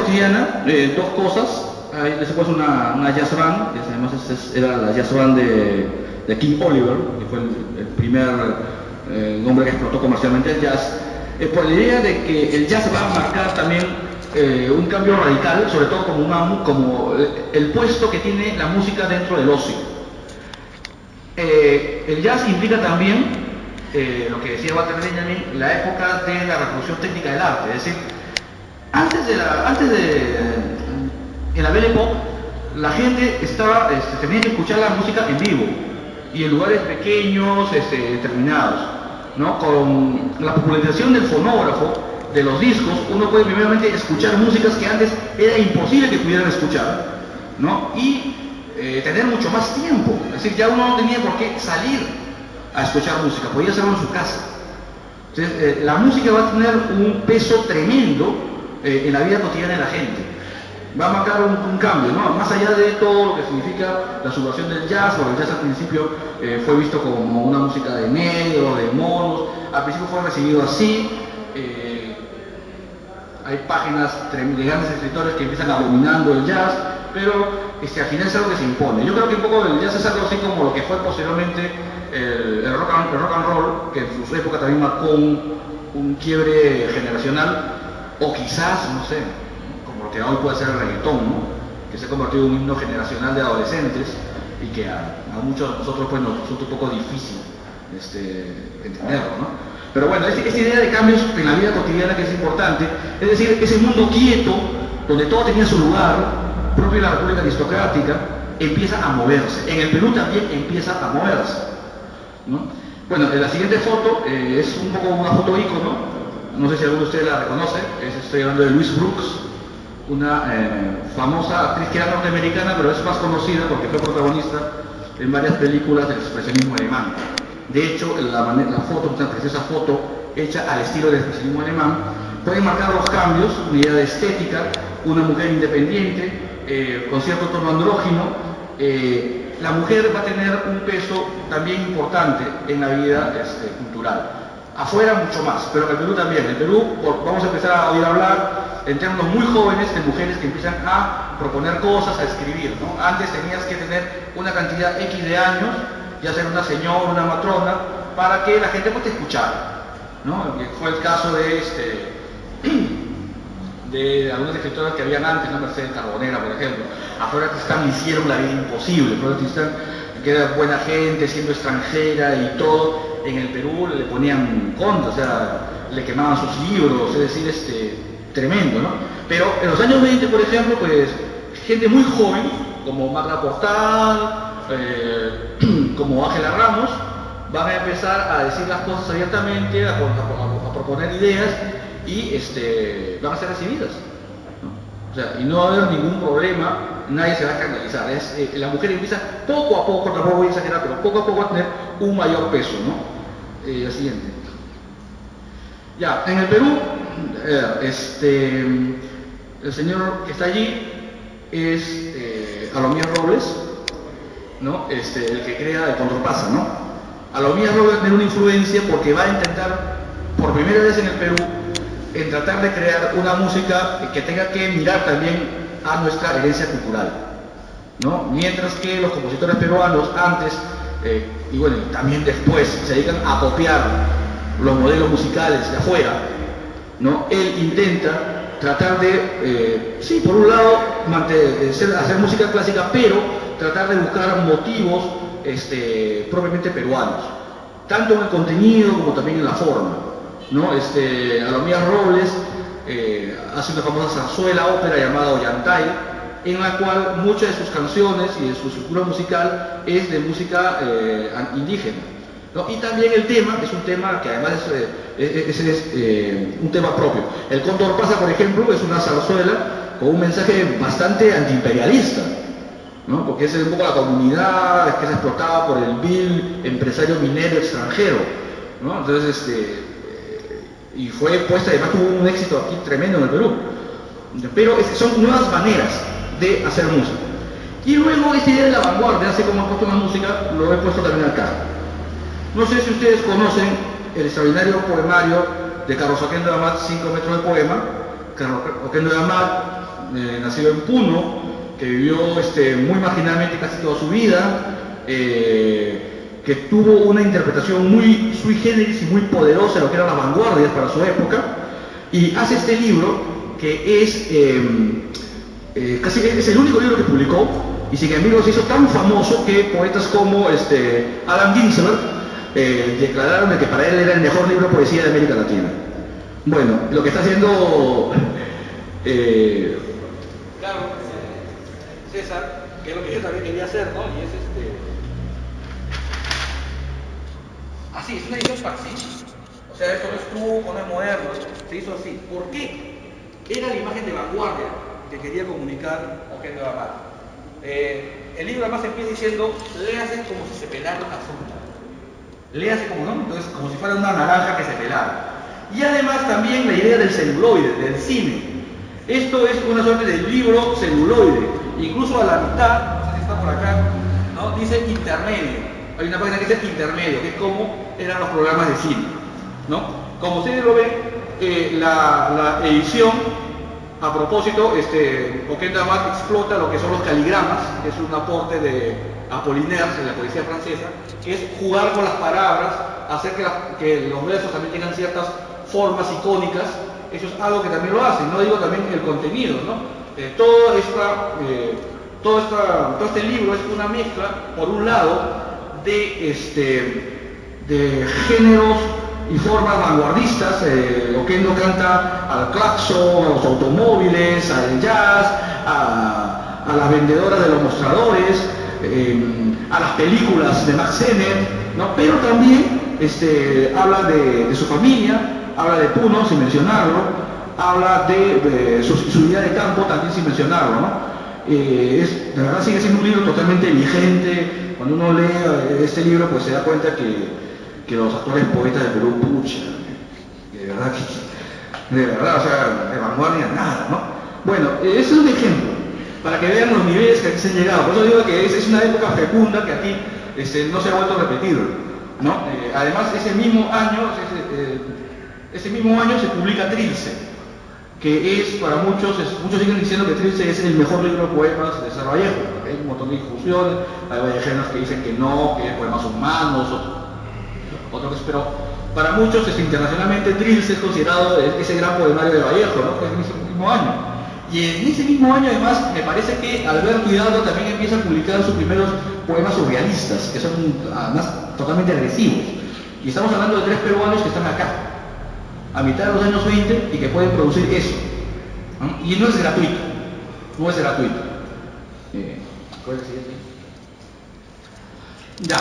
cotidiana, dos cosas. Después una jazz band, que además era la jazz band de King Oliver, que fue el primer nombre que explotó comercialmente el jazz, por la idea de que el jazz va a marcar también un cambio radical, sobre todo como el puesto que tiene la música dentro del ocio. El jazz implica también, lo que decía Walter Benjamin, la época de la revolución técnica del arte, es decir, en la Belle Époque, la gente tenía que escuchar la música en vivo y en lugares pequeños, determinados, ¿no? Con la popularización del fonógrafo, de los discos, uno puede primeramente escuchar músicas que antes era imposible que pudieran escuchar, ¿no? Y tener mucho más tiempo, es decir, ya uno no tenía por qué salir a escuchar música, podía hacerlo en su casa. Entonces, la música va a tener un peso tremendo en la vida cotidiana de la gente. Va a marcar un cambio, ¿no? Más allá de todo lo que significa la subversión del jazz, porque el jazz al principio fue visto como una música de negro, de monos, al principio fue recibido así. Hay páginas de grandes escritores que empiezan abominando el jazz, pero al final es algo que se impone. Yo creo que un poco el jazz es algo así como lo que fue posteriormente el rock and roll, que en su época también marcó un quiebre generacional, o quizás, no sé, como lo que hoy puede ser el reggaetón, ¿no? Que se ha convertido en un himno generacional de adolescentes y que a muchos de nosotros pues, nos resulta un poco difícil entenderlo, ¿no? Pero bueno, esta idea de cambios en la vida cotidiana que es importante, es decir, ese mundo quieto, donde todo tenía su lugar, propio de la República Aristocrática, empieza a moverse. En el Perú también empieza a moverse, ¿no? Bueno, la siguiente foto es un poco una foto ícono, no sé si alguno de ustedes la reconoce, estoy hablando de Louise Brooks, una famosa actriz que era norteamericana, pero es más conocida porque fue protagonista en varias películas del expresionismo alemán. De hecho, la foto, una preciosa foto hecha al estilo del expresionismo alemán, puede marcar los cambios, una idea de estética, una mujer independiente, con cierto tono andrógino. La mujer va a tener un peso también importante en la vida cultural. Afuera mucho más, pero en el Perú también. En el Perú vamos a empezar a oír hablar en términos muy jóvenes de mujeres que empiezan a proponer cosas, a escribir, ¿no? Antes tenías que tener una cantidad X de años, ya ser una señora, una matrona, para que la gente pues, te escuchara, ¿no? Fue el caso de algunas escritoras que habían antes, ¿no? Mercedes Carbonera, por ejemplo. A Flora Tristán le hicieron la vida imposible. Flora Tristán, que era buena gente, siendo extranjera y todo, en el Perú le ponían contra, o sea, le quemaban sus libros, es decir, tremendo, ¿no? Pero en los años 20, por ejemplo, pues, gente muy joven, como Magda Portal, como Ángela Ramos, van a empezar a decir las cosas abiertamente, a proponer ideas y van a ser recibidas, ¿no? O sea, y no va a haber ningún problema, nadie se va a escandalizar. La mujer empieza poco a poco, tampoco voy a exagerar, pero poco a poco va a tener un mayor peso, ¿no? La siguiente. Ya, en el Perú, el señor que está allí es Alomía Robles, ¿no? El que crea el Contrapasa, ¿no? Alomía Robles va a tener una influencia porque va a intentar, por primera vez en el Perú, en tratar de crear una música que tenga que mirar también a nuestra herencia cultural, ¿no? Mientras que los compositores peruanos antes, y bueno, también después, se dedican a copiar los modelos musicales de afuera, ¿no? Él intenta tratar de, sí, por un lado, hacer música clásica, pero tratar de buscar motivos propiamente peruanos, tanto en el contenido como también en la forma, ¿no? Alomía Robles hace una famosa zarzuela ópera llamada Ollantay, en la cual muchas de sus canciones y de su estructura musical es de música indígena, ¿no? Y también el tema es un tema que además es un tema propio. El Cóndor Pasa, por ejemplo, es una zarzuela con un mensaje bastante antiimperialista, ¿no? Porque es un poco la comunidad que es explotada por el vil empresario minero extranjero, ¿no? Entonces, y fue puesta, además tuvo un éxito aquí tremendo en el Perú. Pero son nuevas maneras de hacer música. Y luego esta idea de la vanguardia, así como he puesto una música, lo he puesto también acá. No sé si ustedes conocen el extraordinario poemario de Carlos Joaquín de Amat, 5 metros de poema, Oquendo de Amat, nacido en Puno, que vivió muy marginalmente casi toda su vida, que tuvo una interpretación muy sui generis y muy poderosa de lo que eran las vanguardias para su época, y hace este libro que es casi es el único libro que publicó, y sin embargo se hizo tan famoso que poetas como Allen Ginsberg declararon de que para él era el mejor libro de poesía de América Latina. Bueno, lo que está haciendo claro, César, que es lo que yo también quería hacer, ¿no? Y es así, es una edición parcial. O sea, esto no estuvo, no es moderno, se hizo así. ¿Por qué? Era la imagen de vanguardia que quería comunicar Oquendo de Amat. El libro además empieza diciendo, léase como si se pelara una fruta. Léase como, ¿no? Entonces, como si fuera una naranja que se pelara. Y además también la idea del celuloide, del cine. Esto es una suerte de libro celuloide. Incluso a la mitad, no sé si está por acá, ¿no? Dice intermedio. Hay una página que dice intermedio, que es como eran los programas de cine, ¿no? Como ustedes lo ven, la edición, a propósito, Oquendo de Amat explota lo que son los caligramas, que es un aporte de Apollinaire en la poesía francesa, que es jugar con las palabras, hacer que los versos también tengan ciertas formas icónicas. Eso es algo que también lo hacen, no digo también el contenido, ¿no? Todo este libro es una mezcla, por un lado, de géneros y formas vanguardistas. Oquendo canta al claxon, a los automóviles, al jazz, a las vendedoras de los mostradores, a las películas de Max Sennett, ¿no? Pero también habla de su familia, habla de Puno sin mencionarlo, habla de su vida de campo también sin mencionarlo, ¿no? De verdad sigue siendo un libro totalmente vigente. Cuando uno lee este libro, pues se da cuenta que los actuales poetas de Perú, pucha, de verdad, o sea, de vanguardia nada, ¿no? Bueno, ese es un ejemplo, para que vean los niveles que aquí se han llegado. Por eso digo que es una época fecunda que aquí no se ha vuelto a repetir, ¿no? Además, ese mismo año se publica Trilce, que es para muchos siguen diciendo que Trilce es el mejor libro de poemas de César Vallejo. Hay un montón de discusiones, hay vallejenos que dicen que no, que es poemas humanos, otros, pero para muchos internacionalmente Trilce es considerado ese gran poemario de Vallejo, ¿no? Que es en ese mismo año. Y en ese mismo año además me parece que Alberto Hidalgo también empieza a publicar sus primeros poemas surrealistas, que son además totalmente agresivos. Y estamos hablando de 3 peruanos que están acá, a mitad de los años 20, y que pueden producir eso, ¿no? Y no es gratuito, no es gratuito. ¿Cuál es el siguiente? Ya,